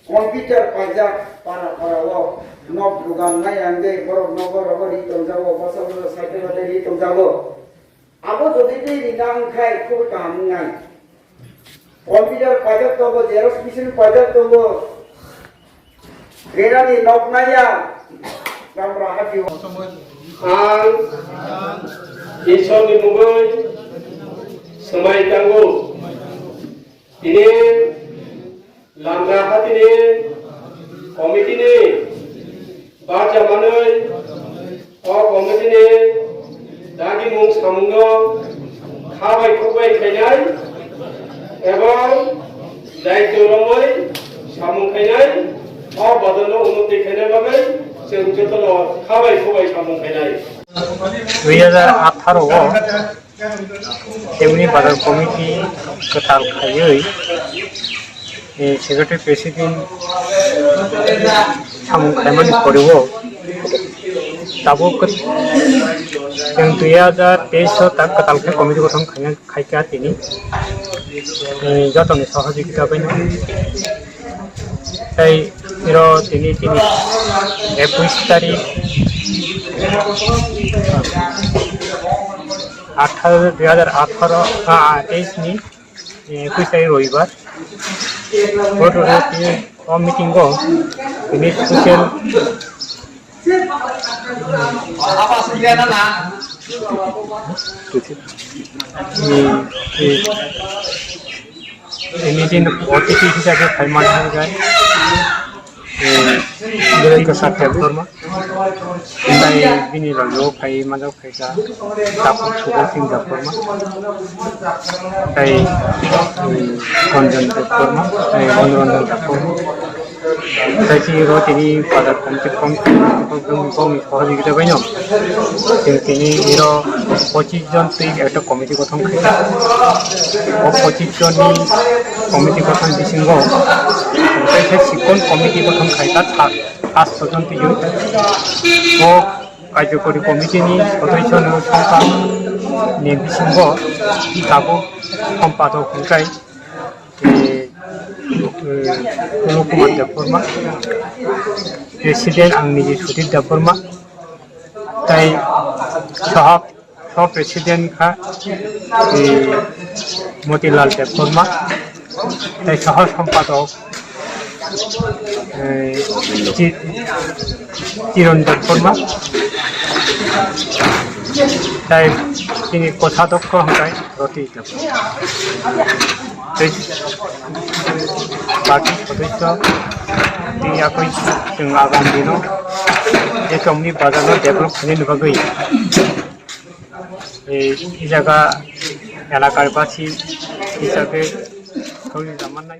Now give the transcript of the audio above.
Komputer pajak para nok program yang de borok nogor di tongjago pasal cycle di tongjago abo jodi di rinang khai khub kam ngai komputer pajak to xerox machine pajak to gerani nok naya Lamprahatiotipra ang isong imugoy Swmai tanggo ini Lamprahatiotipra komiti ni baca manai komiti ni dagi mung samungno khabai khobai khainai ebong daityo romoi samung khainai badalo unnoti khainai bagai जों जतलो खाबाय खोबाय सामु खायनाय 2018 तेमनि बाजार committee गोथार खायै secretary president सामु खायमानि करिवो दाबो जों 2023 तक गोथार कमिटि गठन खायका तिनि जतनि सहयोगिता बायनो তাই এরা তিনি 21 তারিখ 2018 নি 21 তারিখ রবিবার মিটিং তিনি social ini din OTP hisabe kaiman hai dari kesatya forma indai bini lo kai majau kai ka tapuk sudah singga forma kai konjon forma kai onron forma kai si roti pada kontek kami সহযোগিতা বাইনো তিনি এর 25 জন তুই একটা committee গঠন খাইতা ও 25 জন committee গঠন দিছিঙ্গ ওই শিক্ষণ committee গঠন খাইতা 500 জন তুই ও কার্যকরী কমিটি নি সদস্য সংখ্যা নিয়ে দিছিঙ্গ তাবো সম্পাদক হুকাই Kumar Daporma, Presiden ang Niji Sudir Daporma, tay Sah Presiden ka Motilal Daporma, tay Sah Sampadok Chiron Daporma, tay ini Kosadok ko hangkai Roti Daporma. बाकी सदस्य या कोई जों आगामी दिनों ये कम्युनिटी बाजार में डेवलप करने लगे ये जगह इलाकार बासी हिसाब से थोड़ी जमाना